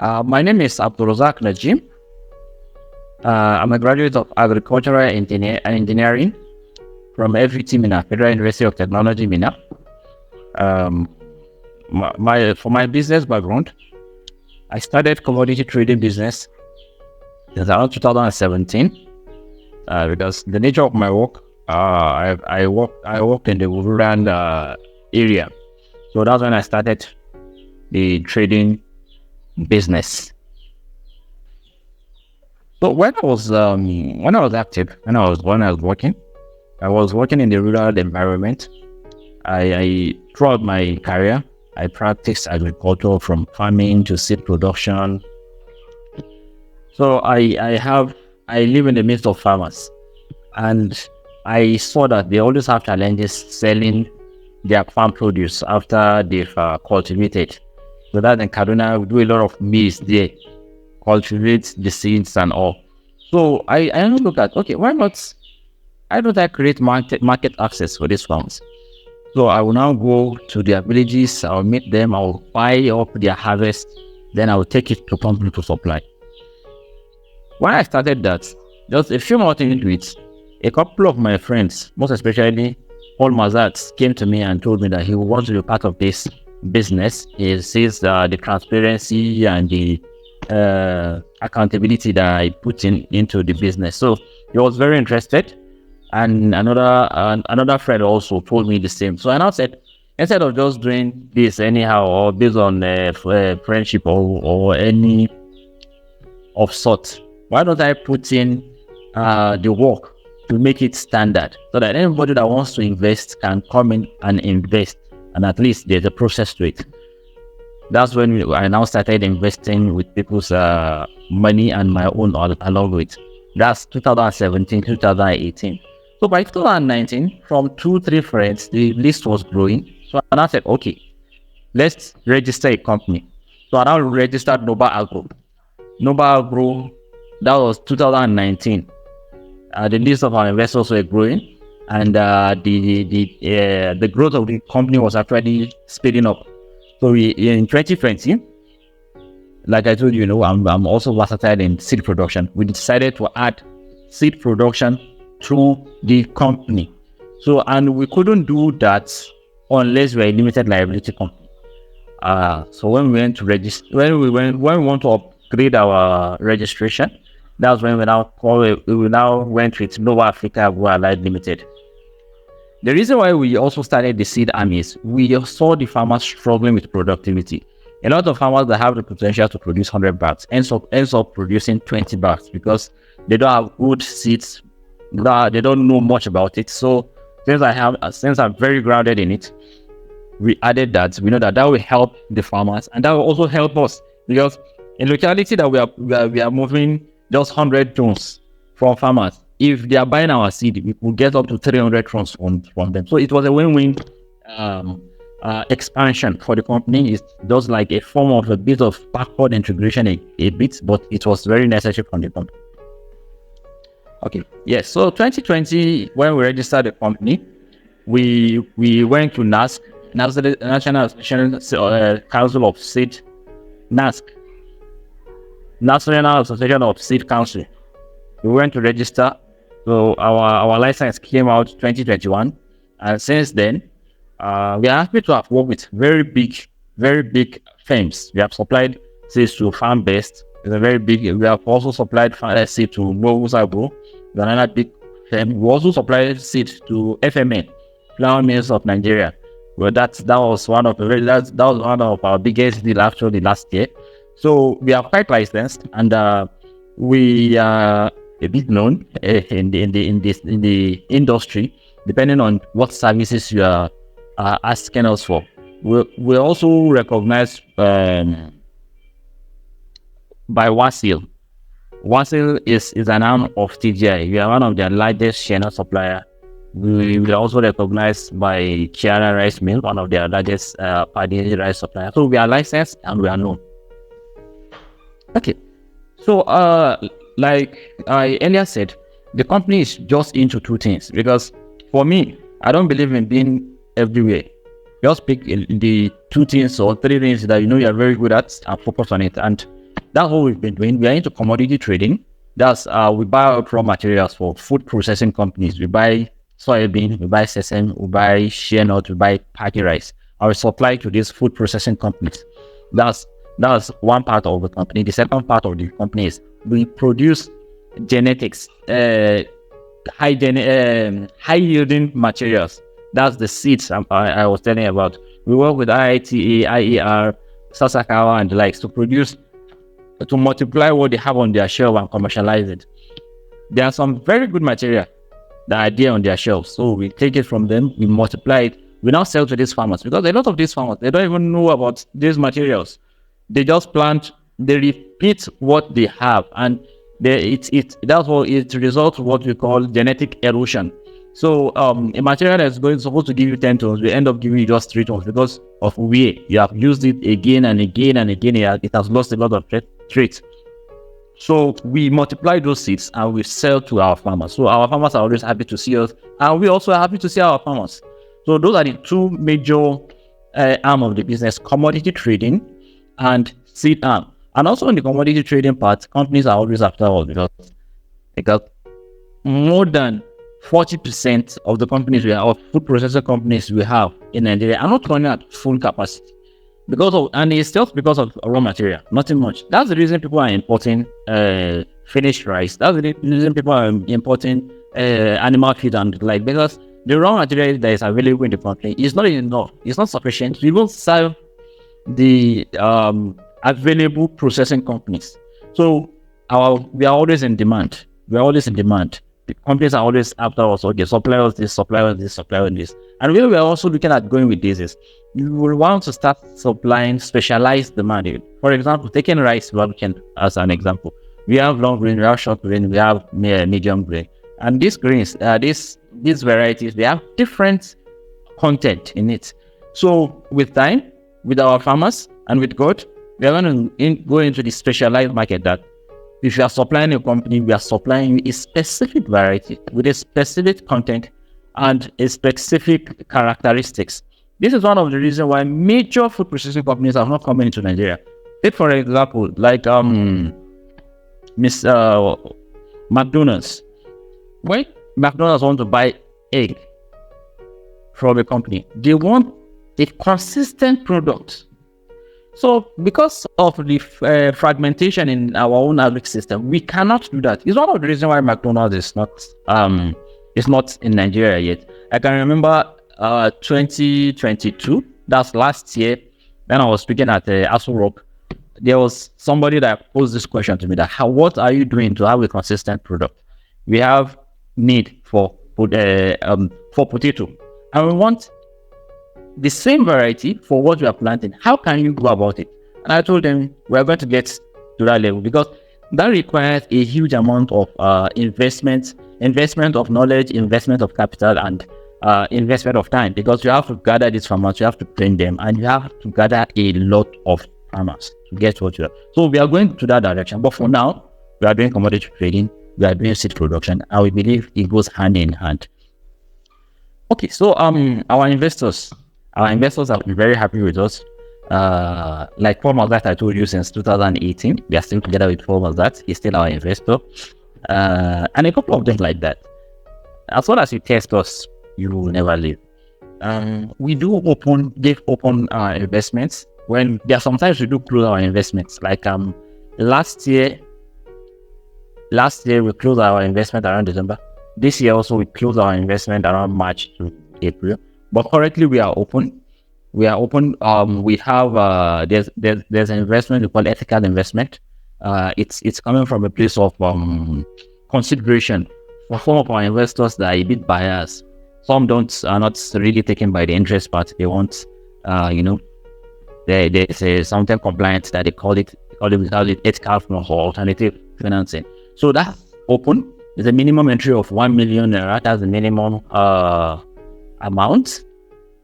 My name is Abdulrazak Najim. I'm a graduate of Agricultural Engineering from FVT Mina, Federal University of Technology Mina. For my business background, I started commodity trading business in around 2017 because the nature of my work, I worked in the rural area, so that's when I started the trading business. So when I was active, when I was working in the rural environment. I throughout my career, I practiced agriculture from farming to seed production. So I live in the midst of farmers, and I saw that they always have challenges selling their farm produce after they've cultivated. So that in Kaduna, we do a lot of maize there, cultivate the seeds and all. So I look at, okay, why don't I create market access for these farms? So I will now go to their villages, I'll meet them, I'll buy up their harvest, then I will take it to company to supply. When I started that, just a few months into it, a couple of my friends, most especially Paul Mazat, came to me and told me that he wants to be part of this business. He sees the transparency and the accountability that I put into the business. So he was very interested. And another friend also told me the same. So I now said, instead of just doing this anyhow or based on friendship or any of sort, why don't I put in the work to make it standard so that anybody that wants to invest can come in and invest, and at least there's a process to it. That's when I now started investing with people's money and my own along with. That's 2017, 2018. So by 2019, from 2-3 friends, the list was growing. So I said, okay, let's register a company. So I now registered Noba Agro. Noba Agro, that was 2019. The list of our investors were growing, and the growth of the company was actually speeding up. So in 2020, like I told you, I'm also versatile in seed production. We decided to add seed production through the company. So, and we couldn't do that unless we're a limited liability company. So when we went to register, when we want to upgrade our registration, that's when we now went with Noba Africa Limited. The reason why we also started the seed army is we saw the farmers struggling with productivity. A lot of farmers that have the potential to produce 100 bags ends up producing 20 bags because they don't have good seeds. They don't know much about it. So since I'm very grounded in it, we added that. We know that will help the farmers, and that will also help us, because in locality that we are moving just 100 tons from farmers. If they are buying our seed, we will get up to 300 tons from them. So it was a win-win expansion for the company. It's just like a form of a bit of backward integration a bit, but it was very necessary for the company. Okay, yes. So 2020, when we registered the company, we went to NASC, National Council of Seed, NASC, National Association of Seed Council. We went to register. So our license came out 2021, and since then, we are happy to have worked with very big firms. We have supplied seeds to Farm Best. It's a very big. We have also supplied seed to Noba Agro, another big firm. We also supplied seed to FMN, Flour Mills of Nigeria. Well, that was one of our biggest deals actually last year. So we are quite licensed, and we are a bit known in the industry, depending on what services you are asking us for. We're also recognized by WASIL. WASIL is an arm of TGI. We are one of their largest channel supplier. We are also recognized by Chiara Rice Mill, one of their largest paddy rice suppliers. So we are licensed and we are known. Okay. So like I earlier said, the company is just into two things, because for me, I don't believe in being everywhere. Just pick the two things or three things that you are very good at and focus on it. And that's what we've been doing. We are into commodity trading. That's we buy raw materials for food processing companies. We buy soybean, we buy sesame, we buy shea nut, we buy paddy rice. And we supply to these food processing companies. That's one part of the company. The second part of the company is we produce genetics, high yielding materials. That's the seeds I was telling you about. We work with IITA, IER, Sasakawa, and the likes to multiply what they have on their shelf and commercialize it. There are some very good material that are there on their shelves. So we take it from them, we multiply it, we now sell to these farmers, because a lot of these farmers, they don't even know about these materials. They just plant, they repeat what they have, and that's what it results in what we call genetic erosion. So a material that's supposed to give you 10 tons will end up giving you just 3 tons because of where you have used it again and again and again. It has lost a lot of traits. So we multiply those seeds and we sell to our farmers. So our farmers are always happy to see us, and we also are happy to see our farmers. So those are the two major arm of the business: commodity trading and seed arm. And also in the commodity trading part, companies are always after us because more than 40% of the companies we have, or food processor companies we have in Nigeria, are not running at full capacity and it's just because of raw material, nothing much. That's the reason people are importing finished rice. That's the reason people are importing animal feed and because the raw material that is available in the country is not enough. It's not sufficient. We will serve the available processing companies. So we are always in demand. The companies are always after us. Okay, supply us this, supply us this, supply us this. And we are also looking at going with this is you will want to start supplying specialized demand. For example, taking rice as an example. We have long grain, we have short grain, we have medium grain. And these grains, these varieties, they have different content in it. So with time, with our farmers and with God, we are going to go into the specialized market that if you are supplying a company, we are supplying a specific variety with a specific content and a specific characteristics. This is one of the reasons why major food processing companies are not coming into Nigeria. Take for example, like McDonald's. When McDonald's want to buy egg from a company, they want a consistent product. So because of the fragmentation in our own agri system, we cannot do that. It's one of the reasons why McDonald's is not in Nigeria yet. I can remember 2022, that's last year, when I was speaking at Aso Rock, there was somebody that posed this question to me that what are you doing to have a consistent product? We have need for potato, and we want the same variety for what we are planting. How can you go about it? And I told them we are going to get to that level because that requires a huge amount of investment of knowledge, investment of capital, and investment of time, because you have to gather these farmers, you have to train them, and you have to gather a lot of farmers to get what you have. So we are going to that direction. But for now, we are doing commodity trading, we are doing seed production, and we believe it goes hand in hand. Okay, so our investors have been very happy with us. Like Paul Mazat, I told you since 2018, we are still together with Paul Mazat. He's still our investor, and a couple of them like that. As well as you test us, you will never leave. We do give open investments. When there are sometimes we do close our investments. Like last year we closed our investment around December. This year also we closed our investment around March to April. But currently we are open. We have there's an investment we call ethical investment. It's coming from a place of consideration for some of our investors that are a bit biased. Some are not really taken by the interest part. They want there's something compliant that they call it ethical or alternative financing. So that's open. There's a minimum entry of 1 million naira. That's the minimum amount.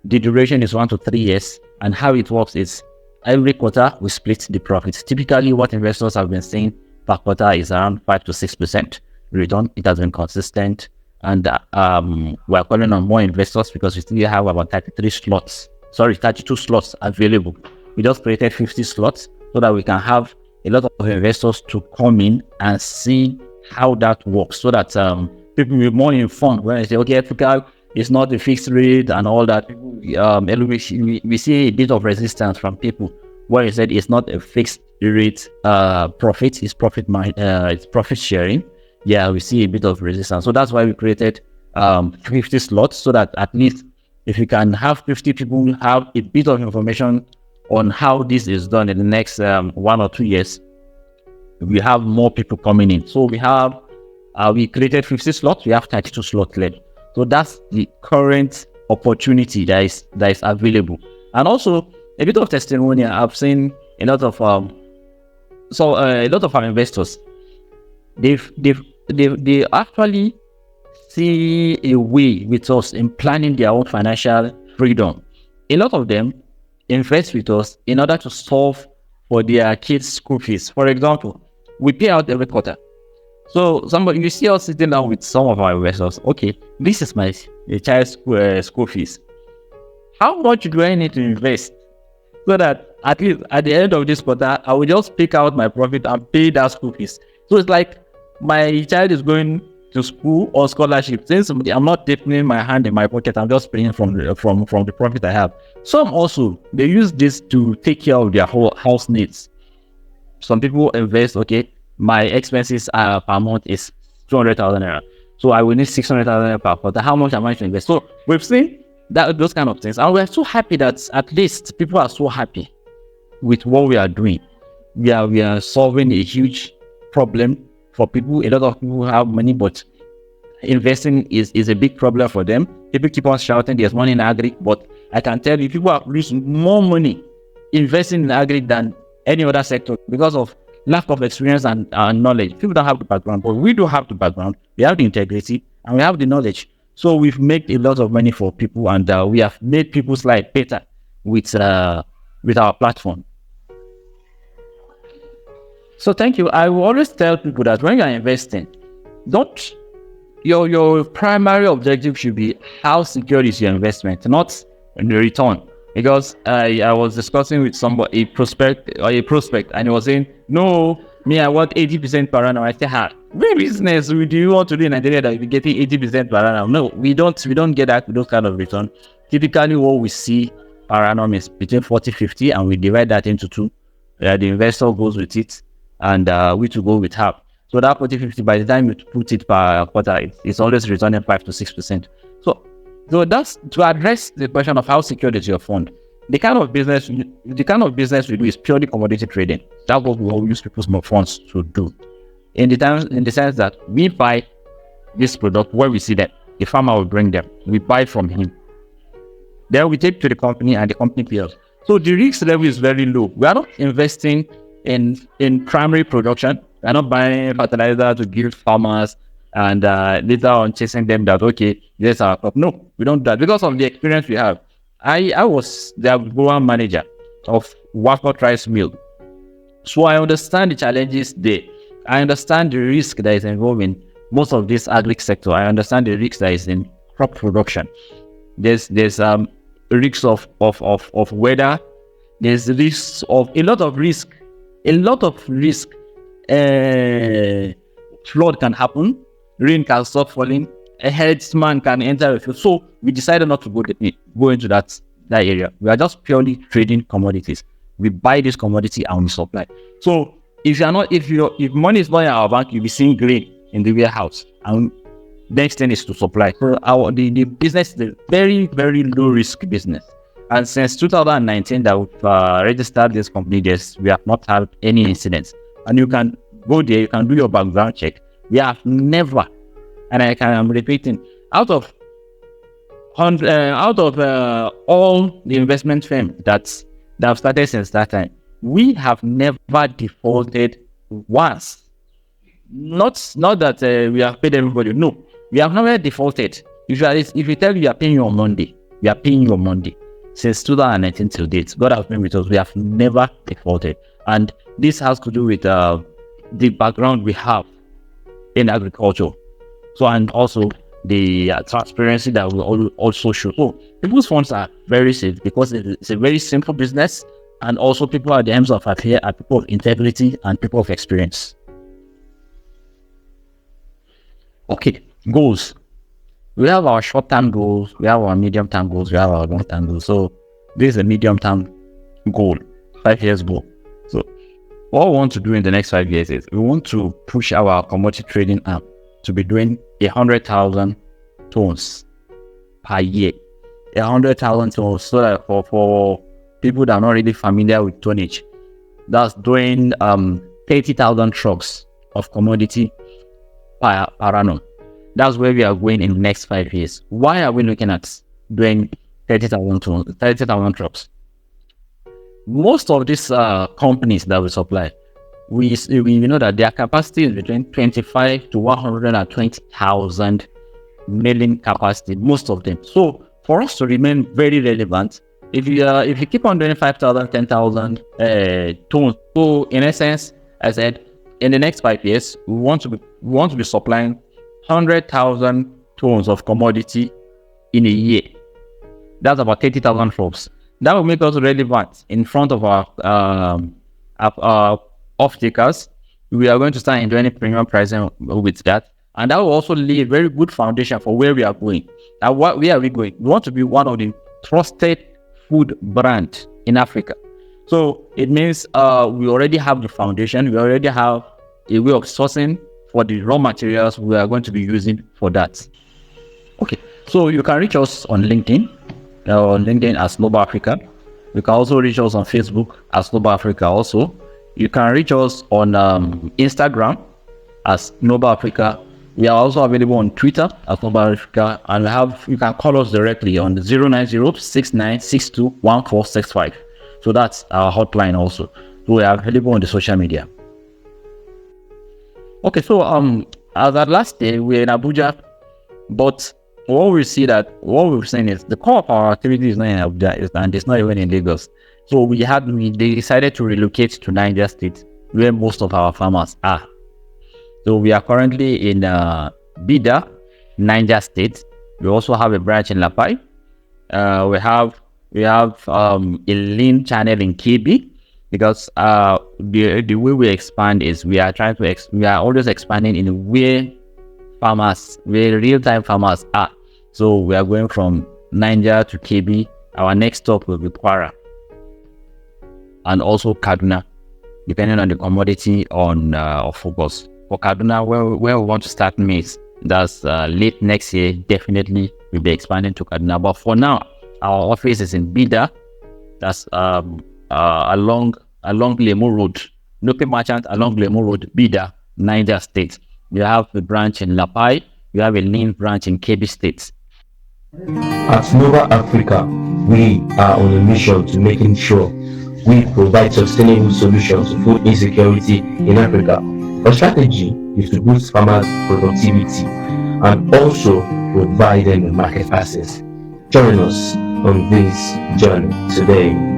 The duration is 1 to 3 years, and how it works is every quarter we split the profits. Typically, what investors have been saying per quarter is around 5 to 6% return. It has been consistent, and we're calling on more investors because we still have about 32 slots available. We just created 50 slots so that we can have a lot of investors to come in and see how that works, so that people will be more informed when they say, okay, Africa is not a fixed rate and all that. We see a bit of resistance from people where they said it's not a fixed rate profit, it's it's profit sharing. Yeah, we see a bit of resistance. So that's why we created 50 slots, so that at least if you can have 50 people have a bit of information on how this is done in the next 1 or 2 years, we have more people coming in. So we created 50 slots, we have 32 slots left. So that's the current opportunity that is available. And also a bit of testimonial. I've seen a lot of our investors, they actually see a way with us in planning their own financial freedom. A lot of them invest with us in order to solve for their kids' school fees. For example, we pay out every quarter. So you see us sitting down with some of our investors. Okay, this is my child's school fees. How much do I need to invest so that at least at the end of this quarter, I will just pick out my profit and pay that school fees? So it's like my child is going to school or scholarship. Since I'm not dipping my hand in my pocket, I'm just paying from the profit I have. Some also, they use this to take care of their whole house needs. Some people invest, okay, my expenses per month is 200,000 naira. So I will need 600,000 naira per quarter. How much am I to invest? So we've seen those kind of things. And we're so happy that at least people are so happy with what we are doing. We are solving a huge problem for people. A lot of people have money, but investing is a big problem for them. People keep on shouting there's money in agri, but I can tell you people have losing more money investing in agri than any other sector because of lack of experience and knowledge. People don't have the background, but we do have the background. We have the integrity and we have the knowledge. So we've made a lot of money for people, and we have made people's life better with our platform. So thank you. I will always tell people that when you are investing, your primary objective should be how secure is your investment, not the return. Because I was discussing with somebody, a prospect, and he was saying, no, me, I want 80% per annum. I said, what business do you want to do in Nigeria that you're getting 80% per annum? No, we don't get that with those kind of return. Typically, what we see per annum is between 40-50, and we divide that into two. The investor goes with it, and we to go with half. So that 40-50, by the time you put it per quarter, it's always returning 5 to 6%. So that's to address the question of how secure is your fund. The kind of business we do is purely commodity trading. That's what we all use people's funds to do. In the sense that we buy this product where we see them. The farmer will bring them. We buy from him. Then we take to the company, and the company pays. So the risk level is very low. We are not investing in primary production. We are not buying fertilizer to give farmers and later on chasing them that, okay, yes, our crop. No, we don't do that because of the experience we have. I was the program manager of Waffle Rice Mill. So I understand the challenges there. I understand the risk that is involved in most of this agri sector. I understand the risk that is in crop production. There's risks of weather. There's risks of a lot of risk. Flood can happen. Rain can stop falling. A herdsman can enter a field. So we decided not to go into that area. We are just purely trading commodities. We buy this commodity and we supply. So if money is not in our bank, you'll be seeing grain in the warehouse. And next thing is to supply. So the business is a very, very low risk business. And since 2019 that we've registered this company, we have not had any incidents. And you can go there, you can do your background check. We have never, and I'm repeating, out of all the investment firms that have started since that time, we have never defaulted once. Not that we have paid everybody. No, we have never defaulted. If you tell you are paying you on Monday, we are paying you on Monday. Since 2019 till date, God has been with us. We have never defaulted, and this has to do with the background we have in agriculture. So, and also the transparency that we also show. So people's funds are very safe because it's a very simple business, And also people at the ends of affair are people of integrity and people of experience. Okay, goals. We have our short-term goals, we have our medium-term goals, we have our long-term goals. So this is a medium-term goal, 5 years goal. So what we want to do in the next 5 years is we want to push our commodity trading arm to be doing 100,000 tons per year. 100,000 tons, so that for people that are not really familiar with tonnage, that's doing 30,000 trucks of commodity per annum. That's where we are going in the next 5 years. Why are we looking at doing 30,000 tons, 30,000 trucks? Most of these companies that we supply, we know that their capacity is between 25 to 120,000 milling capacity, most of them. So for us to remain very relevant, if you keep on doing 5,000, 10,000 tons, so in essence, I said, in the next 5 years, we want to be supplying 100,000 tons of commodity in a year. That's about 30,000 crops. That will make us relevant in front of our off-takers. We are going to start enjoying premium pricing with that. And that will also lay a very good foundation for where we are going. Now, where are we going? We want to be one of the trusted food brands in Africa. So it means we already have the foundation. We already have a way of sourcing for the raw materials we are going to be using for that. Okay, so you can reach us on LinkedIn as Noba Africa. You can also reach us on Facebook as Noba Africa also. You can reach us on Instagram as Noba Africa. We are also available on Twitter as Noba Africa, and you can call us directly on the 090-6962-1465. So that's our hotline also. So we are available on the social media. Okay, so as at last day we're in Abuja, but what we're saying is the core of our activity is not in Abuja, and it's not even in Lagos. So they decided to relocate to Niger State, where most of our farmers are. So we are currently in Bida, Niger State. We also have a branch in Lapai. We have a lean channel in KB, because the way we expand is we are always expanding in where real-time farmers are. So we are going from Niger to KB. Our next stop will be Kwara and also Kaduna, depending on the commodity of focus. For Kaduna, where we want to start maize, that's late next year. Definitely we'll be expanding to Kaduna. But for now, our office is in Bida. That's along Lemo Road, local merchant along Lemo Road, Bida, Niger State. We have a branch in Lapai. We have a lean branch in KB State. At Noba Africa, we are on a mission to making sure we provide sustainable solutions to food insecurity in Africa. Our strategy is to boost farmers' productivity and also provide them with market access. Join us on this journey today.